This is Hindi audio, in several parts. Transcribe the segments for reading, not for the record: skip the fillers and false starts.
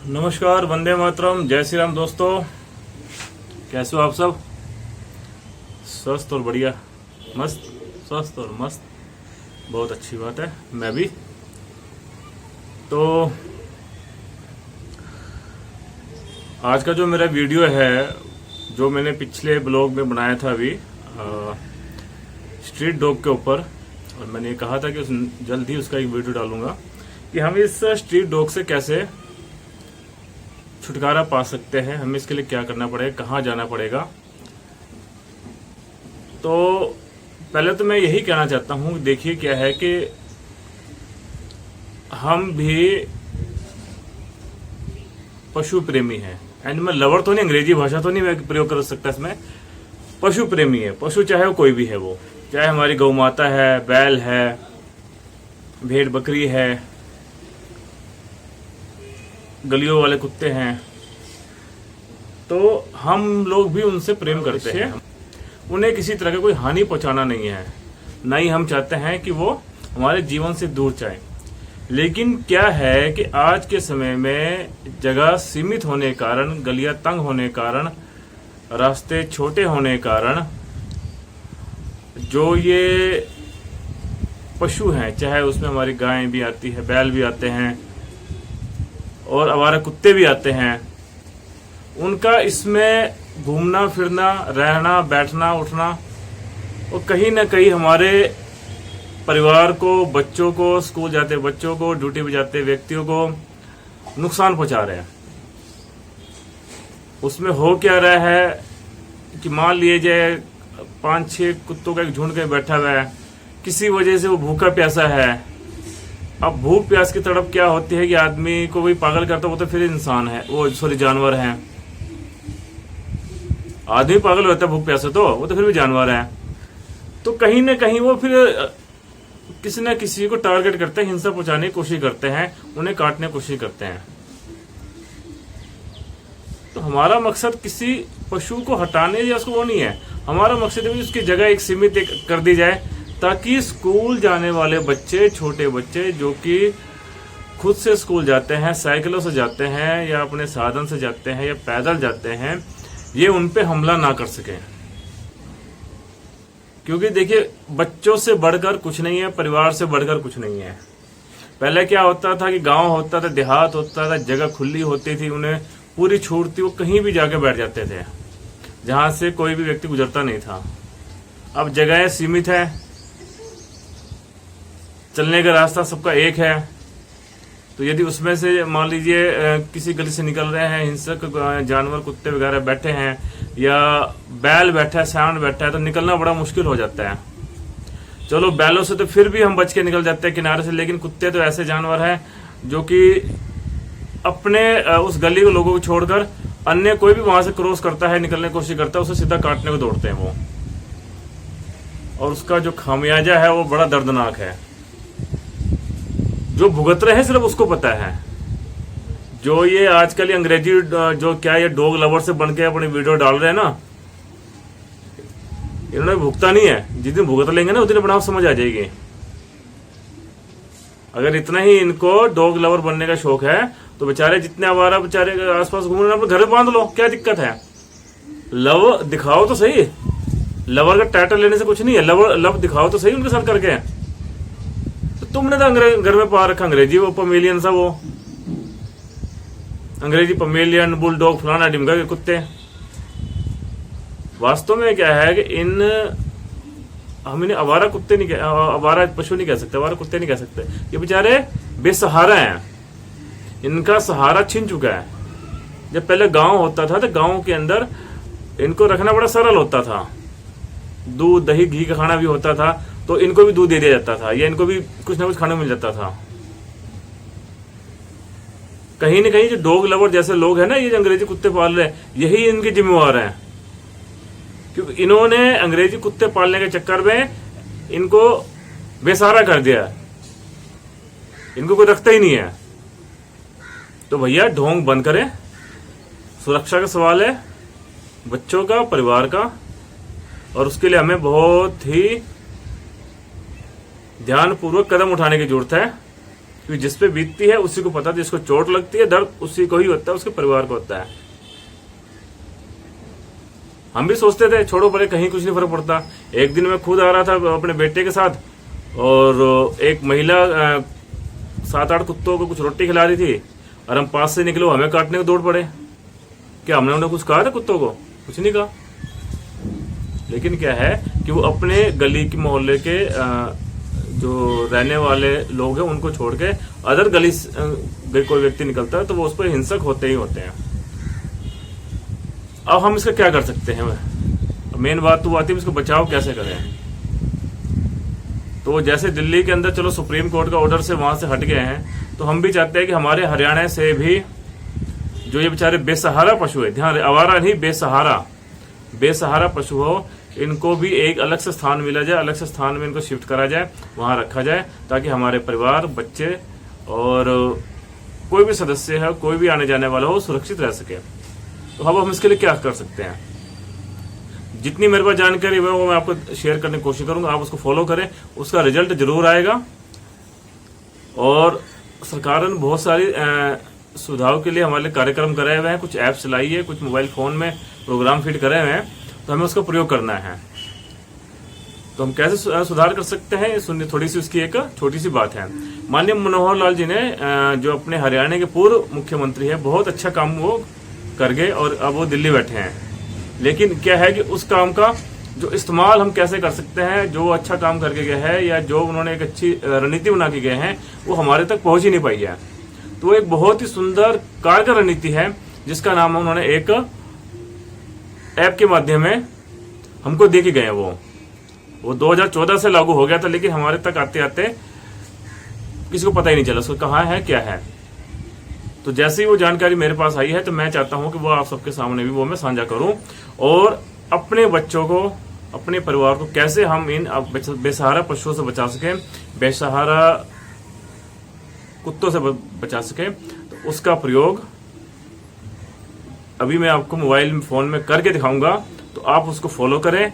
नमस्कार, वंदे मातरम, जय श्री राम। दोस्तों, कैसे हो आप सब? स्वस्थ और बढ़िया, मस्त, स्वस्थ और मस्त, बहुत अच्छी बात है। मैं भी तो आज का जो मेरा वीडियो है, जो मैंने पिछले ब्लॉग में बनाया था अभी स्ट्रीट डॉग के ऊपर, और मैंने कहा था कि जल्द ही उसका एक वीडियो डालूंगा कि हम इस स्ट्रीट डॉग से कैसे छुटकारा पा सकते हैं, हमें इसके लिए क्या करना पड़ेगा, कहाँ जाना पड़ेगा। तो पहले तो मैं यही कहना चाहता हूँ, देखिए क्या है कि हम भी पशु प्रेमी हैं। एनिमल लवर तो नहीं, अंग्रेजी भाषा तो नहीं मैं प्रयोग कर सकता इसमें। पशु प्रेमी है। पशु चाहे वो कोई भी है, वो चाहे हमारी गौ माता है, बैल है, भेड़ बकरी है, गलियों वाले कुत्ते हैं, तो हम लोग भी उनसे प्रेम करते हैं। उन्हें किसी तरह का कोई हानि पहुंचाना नहीं है, ना ही हम चाहते हैं कि वो हमारे जीवन से दूर जाए। लेकिन क्या है कि आज के समय में जगह सीमित होने के कारण, गलियां तंग होने के कारण, रास्ते छोटे होने के कारण, जो ये पशु हैं, चाहे उसमें हमारी गायें भी आती है, बैल भी आते हैं और आवारा कुत्ते भी आते हैं, उनका इसमें घूमना फिरना, रहना, बैठना, उठना, और कहीं ना कहीं हमारे परिवार को, बच्चों को, स्कूल जाते बच्चों को, ड्यूटी पे जाते व्यक्तियों को नुकसान पहुंचा रहे हैं। उसमें हो क्या रहा है कि मान लिए जाए 5-6 कुत्तों का एक झुंड के बैठा हुआ है, किसी वजह से वो भूखा प्यासा है। अब भूख प्यास की तड़प क्या होती है कि आदमी को भी पागल करता, वो तो फिर इंसान है, वो सॉरी जानवर है। आदमी पागल होता है भूख प्यास से, तो वो तो फिर भी जानवर है। तो कहीं ना कहीं वो फिर किसी न किसी को टारगेट करते हैं, हिंसा पहुंचाने की कोशिश करते हैं, उन्हें काटने की कोशिश करते हैं। तो हमारा मकसद किसी पशु को हटाने या उसको वो नहीं है। हमारा मकसद है उसकी जगह एक सीमित कर दी जाए, ताकि स्कूल जाने वाले बच्चे, छोटे बच्चे जो कि खुद से स्कूल जाते हैं, साइकिलों से जाते हैं या अपने साधन से जाते हैं या पैदल जाते हैं, ये उन पे हमला ना कर सके। क्योंकि देखिए, बच्चों से बढ़कर कुछ नहीं है, परिवार से बढ़कर कुछ नहीं है। पहले क्या होता था कि गांव होता था, देहात होता था, जगह खुली होती थी, उन्हें पूरी छूट थी, वो कहीं भी जाके बैठ जाते थे जहां से कोई भी व्यक्ति गुजरता नहीं था। अब जगहें सीमित है, चलने का रास्ता सबका एक है, तो यदि उसमें से मान लीजिए किसी गली से निकल रहे हैं, हिंसक जानवर, कुत्ते वगैरह बैठे हैं या बैल बैठा है, सांड बैठा है, तो निकलना बड़ा मुश्किल हो जाता है। चलो बैलों से तो फिर भी हम बच के निकल जाते हैं किनारे से, लेकिन कुत्ते तो ऐसे जानवर हैं जो कि अपने उस गली के लोगों को छोड़कर अन्य कोई भी वहां से क्रॉस करता है, निकलने की कोशिश करता है, उसे सीधा काटने को दौड़ते हैं वो। और उसका जो खामियाजा है वो बड़ा दर्दनाक है। जो भुगत रहे हैं सिर्फ उसको पता है। जो ये आजकल ये अंग्रेजी जो क्या ये डॉग लवर से बन के अपनी वीडियो डाल रहे हैं ना, इन्होंने भुगता नहीं है। जिस दिन भुगत लेंगे ना, उस दिन अपने आप समझ आ जाएगी। अगर इतना ही इनको डॉग लवर बनने का शौक है, तो बेचारे जितने आवारा बेचारे आसपास घूम रहे हैं, अपने घर बांध लो, क्या दिक्कत है? लव दिखाओ तो सही। लवर का टाइटल लेने से कुछ नहीं है, लव दिखाओ तो सही उनके साथ करके। तो तुमने तो घर में पा रखा अंग्रेजी वो पमेलियन सा, वो अंग्रेजी पमेलियन, बुलडॉग, फलाना डिमका के कुत्ते। वास्तव में क्या है कि हम इन्हें आवारा कुत्ते नहीं, आवारा पशु नहीं कह सकते, आवारा कुत्ते नहीं कह सकते। ये बेचारे बेसहारा हैं, इनका सहारा छिन चुका है। जब पहले गांव होता था तो गांव के अंदर इनको रखना बड़ा सरल होता था। दूध, दही, घी का खाना भी होता था, तो इनको भी दूध दे दिया जाता था या इनको भी कुछ ना कुछ खाने मिल जाता था। कहीं ना कहीं जो डॉग लवर जैसे लोग हैं ना, ये जो अंग्रेजी कुत्ते पाल रहे हैं, यही इनके जिम्मेवार हैं। क्योंकि इन्होंने अंग्रेजी कुत्ते पालने के चक्कर में इनको बेसहारा कर दिया, इनको कोई रखता ही नहीं है। तो भैया ढोंग बंद करें। सुरक्षा का सवाल है, बच्चों का, परिवार का, और उसके लिए हमें बहुत ही ध्यानपूर्वक कदम उठाने की जरूरत है। क्योंकि जिस पे बीतती है उसी को पता है, जिसको चोट लगती है दर्द उसी को ही होता है, उसके परिवार को होता है। हम भी सोचते थे छोड़ो परे, कहीं कुछ नहीं फर्क पड़ता। एक दिन मैं खुद आ रहा था अपने बेटे के साथ, और एक महिला 7-8 कुत्तों को कुछ रोटी खिला रही थी, और हम पास से निकले, हमें काटने को दौड़ पड़े। क्या हमने उन्हें कुछ कहा था कुत्तों को? कुछ नहीं कहा। लेकिन क्या है कि वो अपने गली के मोहल्ले के जो रहने वाले लोग हैं उनको छोड़ के अदर गली कोई व्यक्ति निकलता है तो वो उस पर हिंसक होते ही होते हैं। अब हम इसका क्या कर सकते हैं? मेन बात तो आती है इसको बचाव कैसे करें। तो जैसे दिल्ली के अंदर चलो सुप्रीम कोर्ट का ऑर्डर से वहां से हट गए हैं, तो हम भी चाहते हैं कि हमारे हरियाणा से भी जो ये बेचारे बेसहारा पशु है, ध्यान, आवारा नहीं, बेसहारा पशु हो, इनको भी एक अलग से स्थान मिला जाए, अलग से स्थान में इनको शिफ्ट करा जाए, वहां रखा जाए, ताकि हमारे परिवार, बच्चे और कोई भी सदस्य है, कोई भी आने जाने वाला हो, सुरक्षित रह सके। तो अब हम इसके लिए क्या कर सकते हैं? जितनी मेरे पास जानकारी है वो मैं आपको शेयर करने की कोशिश करूंगा। आप उसको फॉलो करें, उसका रिजल्ट जरूर आएगा। और सरकार ने बहुत सारी सुविधाओं के लिए हमारे लिए कार्यक्रम कराए हुए हैं, कुछ ऐप चलाई है, कुछ मोबाइल फोन में प्रोग्राम फीड करे हुए हैं, तो हमें उसका प्रयोग करना है। तो हम कैसे सुधार कर सकते हैं, सुनिए, थोड़ी सी उसकी एक छोटी सी बात है। माननीय मनोहर लाल जी ने जो अपने हरियाणा के पूर्व मुख्यमंत्री है, बहुत अच्छा काम वो कर गए और अब वो दिल्ली बैठे हैं। लेकिन क्या है कि उस काम का जो इस्तेमाल हम कैसे कर सकते हैं, जो अच्छा काम करके गए हैं या जो उन्होंने एक अच्छी रणनीति बना के गए हैं, वो हमारे तक पहुंच ही नहीं पाई है। तो एक बहुत ही सुंदर कारगर रणनीति है, जिसका नाम उन्होंने एक ऐप के माध्यम में हमको दे के गए हैं। वो 2014 से लागू हो गया था, लेकिन हमारे तक आते आते किसी को पता ही नहीं चला उसको कहाँ है, क्या है। तो जैसे ही वो जानकारी मेरे पास आई है, तो मैं चाहता हूं कि वो आप सबके सामने भी वो मैं साझा करूं, और अपने बच्चों को, अपने परिवार को कैसे हम इन बेसहारा पशुओं से बचा सकें, बेसहारा कुत्तों से बचा सकें। तो उसका प्रयोग अभी मैं आपको मोबाइल फोन में करके दिखाऊंगा, तो आप उसको फॉलो करें।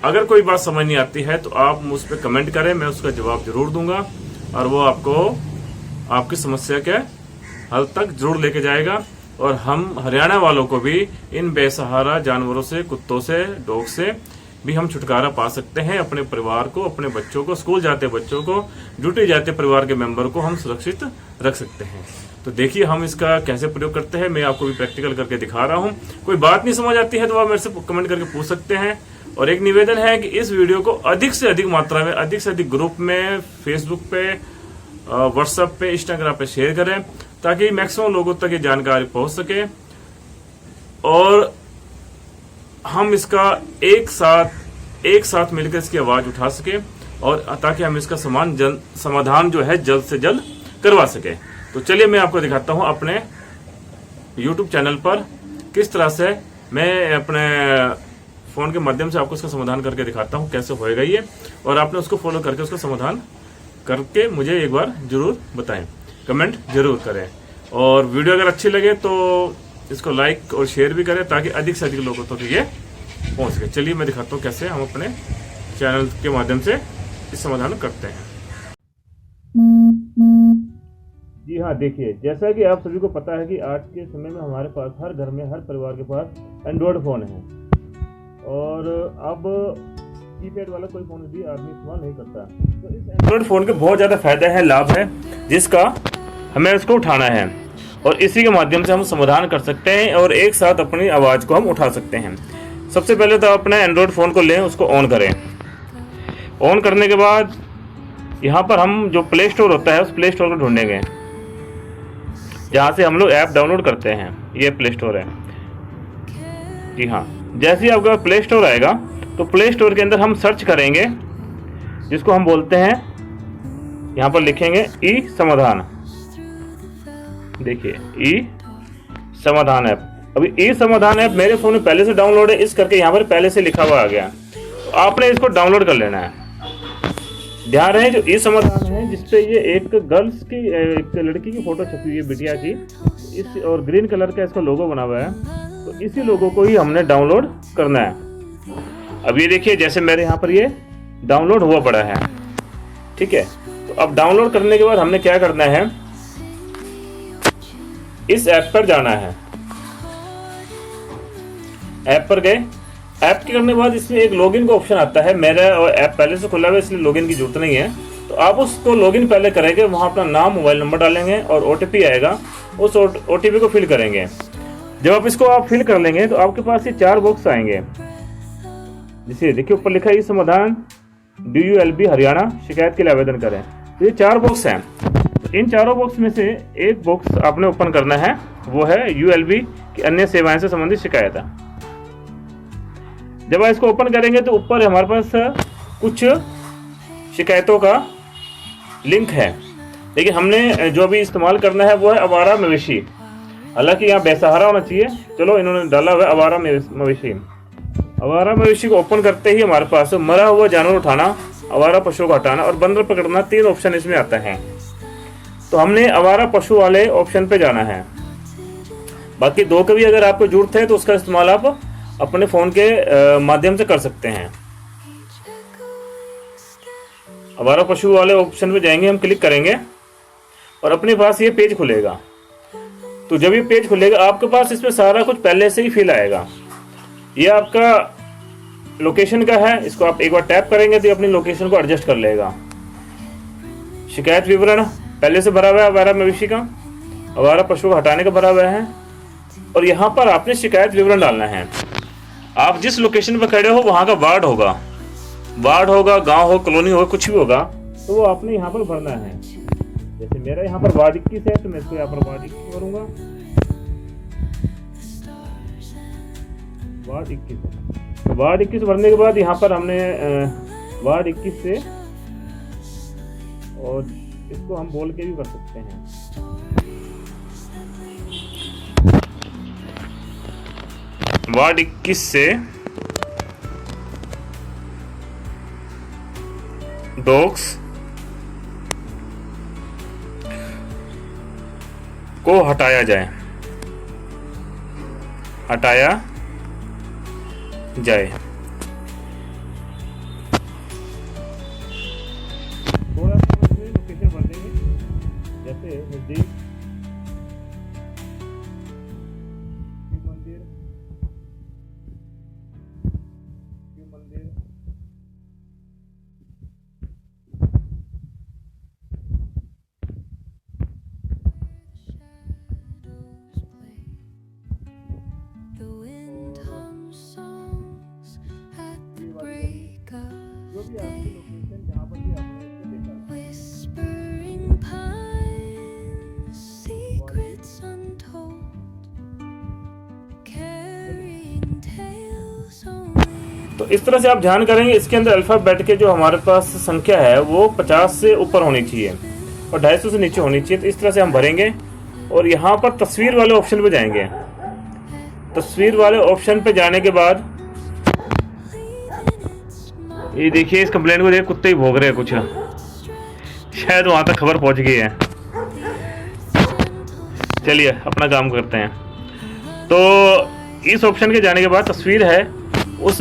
अगर कोई बात समझ नहीं आती है तो आप मुझ पर कमेंट करें, मैं उसका जवाब जरूर दूंगा, और वो आपको आपकी समस्या के हल तक जरूर लेके जाएगा। और हम हरियाणा वालों को भी इन बेसहारा जानवरों से, कुत्तों से, डॉग से भी हम छुटकारा पा सकते हैं। अपने परिवार को, अपने बच्चों को, स्कूल जाते बच्चों को, ड्यूटी जाते परिवार के मेंबर को हम सुरक्षित रख सकते हैं। तो देखिए हम इसका कैसे प्रयोग करते हैं, मैं आपको भी प्रैक्टिकल करके दिखा रहा हूँ। कोई बात नहीं समझ आती है तो आप मेरे से कमेंट करके पूछ सकते हैं। और एक निवेदन है कि इस वीडियो को अधिक से अधिक मात्रा में, अधिक से अधिक ग्रुप में, फेसबुक पे, व्हाट्सएप पे, इंस्टाग्राम पे शेयर करें, ताकि मैक्सिमम लोगों तक ये जानकारी पहुंच सके, और हम इसका एक साथ मिलकर इसकी आवाज उठा सके, और ताकि हम इसका समाधान जो है जल्द से जल्द करवा सके। तो चलिए मैं आपको दिखाता हूं अपने YouTube चैनल पर किस तरह से मैं अपने फोन के माध्यम से आपको इसका समाधान करके दिखाता हूं, कैसे होएगा ये। और आपने उसको फॉलो करके उसका समाधान करके मुझे एक बार जरूर बताएं, कमेंट जरूर करें। और वीडियो अगर अच्छी लगे तो इसको लाइक और शेयर भी करें, ताकि अधिक से अधिक लोगों तक ये पहुंच सके। चलिए मैं दिखाता हूँ कैसे हम अपने चैनल के माध्यम से इस समाधान करते हैं। जी हाँ, देखिए, जैसा कि आप सभी को पता है कि आज के समय में हमारे पास हर घर में, हर परिवार के पास एंड्रॉयड फोन है, और अब कीपैड वाला कोई फोन भी आदमी इस्तेमाल नहीं करता। तो इस एंड्रॉयड फोन के बहुत ज़्यादा फायदे हैं, लाभ है, जिसका हमें उसको उठाना है, और इसी के माध्यम से हम समाधान कर सकते हैं, और एक साथ अपनी आवाज़ को हम उठा सकते हैं। सबसे पहले तो अपने एंड्रॉयड फ़ोन को लें, उसको ऑन करें। ऑन करने के बाद यहाँ पर हम जो प्ले स्टोर होता है, उस प्ले स्टोर को ढूंढेंगे जहाँ से हम लोग ऐप डाउनलोड करते हैं। ये प्ले स्टोर है। जी हाँ, जैसे ही आपका प्ले स्टोर आएगा, तो प्ले स्टोर के अंदर हम सर्च करेंगे, जिसको हम बोलते हैं, यहाँ पर लिखेंगे ई समाधान। देखिए, ई समाधान ऐप। अभी ई समाधान ऐप मेरे फोन में पहले से डाउनलोड है, इस करके यहाँ पर पहले से लिखा हुआ आ गया। तो आपने इसको डाउनलोड कर लेना है। ध्यान रहे, जो ई समाधान है, जिसपे ये एक गर्ल्स की, एक लड़की की फोटो छपी हुई है, बिटिया की, इस और ग्रीन कलर का इसका लोगो बना हुआ है। तो इसी लोगो को ही हमने डाउनलोड करना है। अब ये देखिए, जैसे मेरे यहाँ पर ये डाउनलोड हुआ पड़ा है, ठीक है। तो अब डाउनलोड करने के बाद हमने क्या करना है, इस ऐप पर जाना है। ऐप पर गए, ऐप के करने के बाद इसमें एक लॉगिन का ऑप्शन आता है। मेरा ऐप पहले से खुला हुआ है इसलिए लॉगिन की जरूरत नहीं है। तो आप उसको लॉगिन पहले करेंगे, वहाँ अपना नाम मोबाइल नंबर डालेंगे और OTP आएगा, उस OTP को फिल करेंगे। जब आप इसको फिल कर लेंगे तो आपके पास ये 4 बॉक्स आएंगे। जैसे देखिए ऊपर लिखा है समाधान DULB हरियाणा, शिकायत के लिए आवेदन करें। तो ये 4 बॉक्स हैं। तो इन चारों बॉक्स में से एक बॉक्स आपने ओपन करना है, वो है ULB की अन्य सेवाएं से संबंधित शिकायत है। जब आप इसको ओपन करेंगे तो ऊपर हमारे पास कुछ शिकायतों का लिंक है, लेकिन हमने जो भी इस्तेमाल करना है वो है आवारा मवेशी। हालांकि यहाँ बेसहारा होना चाहिए, चलो इन्होंने डाला हुआ है आवारा मवेशी। आवारा मवेशी को ओपन करते ही हमारे पास मरा हुआ जानवर उठाना, आवारा पशु को हटाना और बंदर पकड़ना 3 ऑप्शन इसमें आता है। तो हमने आवारा पशु वाले ऑप्शन पे जाना है। बाकी 2 के भी अगर आपको जरूरत है तो उसका इस्तेमाल आप अपने फ़ोन के माध्यम से कर सकते हैं। आवारा पशु वाले ऑप्शन पे जाएंगे, हम क्लिक करेंगे और अपने पास ये पेज खुलेगा। तो जब ये पेज खुलेगा आपके पास इसमें सारा कुछ पहले से ही फिल आएगा। ये आपका लोकेशन का है, इसको आप एक बार टैप करेंगे तो अपनी लोकेशन को एडजस्ट कर लेगा। शिकायत विवरण पहले से भरा हुआ है आवारा मवेशी का, आवारा पशु को हटाने का भरा हुआ है और यहाँ पर आपने शिकायत विवरण डालना है। आप जिस लोकेशन पर खड़े हो वहाँ का वार्ड होगा, गांव हो, कॉलोनी हो, कुछ भी होगा, तो वो आपने यहाँ पर भरना है। जैसे मेरा यहाँ पर वार्ड 21 है तो मैं इसको यहाँ पर वार्ड 21 भरूंगा। वार्ड 21 है, तो वार्ड 21 भरने के बाद यहाँ पर हमने वार्ड 21 से, और इसको हम बोल के भी कर सकते हैं, वार्ड 21 से डॉग्स को हटाया जाए, थोड़ा सा लोकेशन भर देंगे। जैसे नजदीक मंदिर, जो भी आपकी लोकेशन जहाँ पर भी आपने इसको देखा। तो इस तरह से आप ध्यान करेंगे, इसके अंदर अल्फाबेट के जो हमारे पास संख्या है वो 50 से ऊपर होनी चाहिए और 250 से नीचे होनी चाहिए। तो इस तरह से हम भरेंगे और यहाँ पर तस्वीर वाले ऑप्शन पे जाएंगे। तस्वीर वाले ऑप्शन पे जाने के बाद ये देखिए, इस कंप्लेंट को देख कुत्ते ही भौंक रहे हैं कुछ, शायद वहाँ तक खबर पहुँच गई है। चलिए अपना काम करते हैं। तो इस ऑप्शन के जाने के बाद तस्वीर है, उस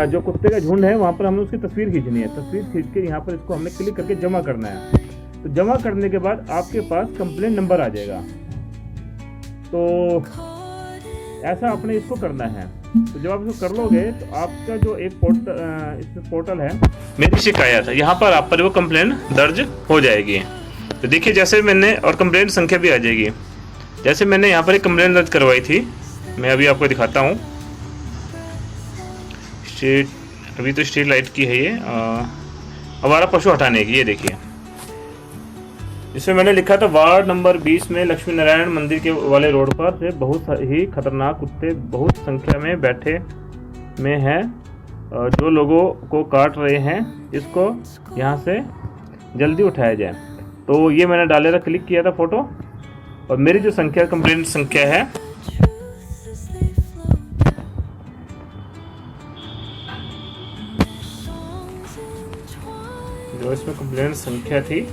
जो कुत्ते का झुंड है वहाँ पर हमने उसकी तस्वीर खींचनी है। तस्वीर खींच के यहाँ पर इसको हमने क्लिक करके जमा करना है। तो जमा करने के बाद आपके पास कंप्लेंट नंबर आ जाएगा। तो ऐसा आपने इसको करना है। तो जब आप इसको कर लोगे तो आपका जो एक पोर्टल है मेरी शिकायत है, यहाँ पर आप पर वो कंप्लेंट दर्ज हो जाएगी। तो देखिए जैसे मैंने, और कंप्लेंट संख्या भी आ जाएगी। जैसे मैंने यहाँ पर एक कंप्लेंट दर्ज करवाई थी, मैं अभी आपको दिखाता हूँ। स्ट्रीट, अभी तो स्ट्रीट लाइट की है ये, आवारा पशु हटाने की। ये देखिए जिसमें मैंने लिखा था वार्ड नंबर 20 में लक्ष्मी नारायण मंदिर के वाले रोड पर से बहुत ही खतरनाक कुत्ते बहुत संख्या में बैठे में हैं, जो लोगों को काट रहे हैं, इसको यहाँ से जल्दी उठाया जाए। तो ये मैंने डाले था, क्लिक किया था फोटो, और मेरी जो संख्या कंप्लेंट संख्या है जो इसमें कंप्लेंट संख्या थी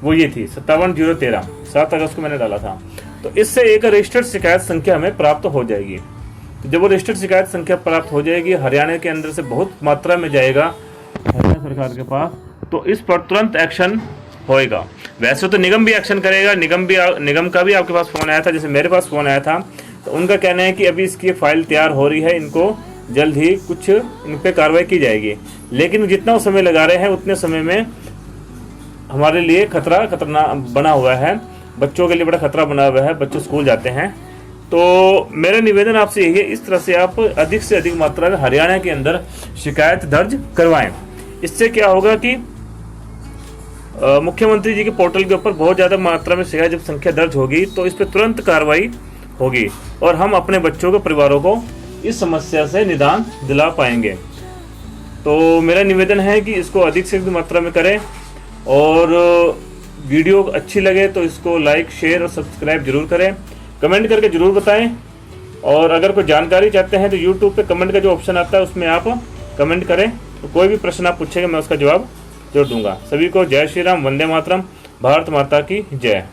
वो ये थी 57,013, 7 अगस्त को मैंने डाला था। तो इससे एक रजिस्टर्ड शिकायत संख्या हमें प्राप्त हो जाएगी। तो जब वो रजिस्टर्ड शिकायत संख्या प्राप्त हो जाएगी, हरियाणा के अंदर से बहुत मात्रा में जाएगा, हरियाणा सरकार के पास, तो इस पर तुरंत एक्शन होएगा। वैसे तो निगम भी एक्शन करेगा, निगम का भी आपके पास फ़ोन आया था, जैसे मेरे पास फ़ोन आया था, तो उनका कहना है कि अभी इसकी फाइल तैयार हो रही है, इनको जल्द ही कुछ इन पर कार्रवाई की जाएगी। लेकिन जितना समय लगा रहे हैं उतने समय में हमारे लिए खतरनाक बना हुआ है, बच्चों के लिए बड़ा खतरा बना हुआ है, बच्चे स्कूल जाते हैं। तो मेरा निवेदन आपसे यही है, इस तरह से आप अधिक से अधिक मात्रा में हरियाणा के अंदर शिकायत दर्ज करवाएं। इससे क्या होगा कि मुख्यमंत्री जी के पोर्टल के ऊपर बहुत ज़्यादा मात्रा में शिकायत जब संख्या दर्ज होगी तो इस पर तुरंत कार्रवाई होगी और हम अपने बच्चों के परिवारों को इस समस्या से निदान दिला पाएंगे। तो मेरा निवेदन है कि इसको अधिक से अधिक मात्रा में करें और वीडियो अच्छी लगे तो इसको लाइक, शेयर और सब्सक्राइब जरूर करें। कमेंट करके जरूर बताएं और अगर कोई जानकारी चाहते हैं तो यूट्यूब पे कमेंट का जो ऑप्शन आता है उसमें आप कमेंट करें, तो कोई भी प्रश्न आप पूछेंगे मैं उसका जवाब जरूर दूंगा। सभी को जय श्री राम, वंदे मातरम, भारत माता की जय।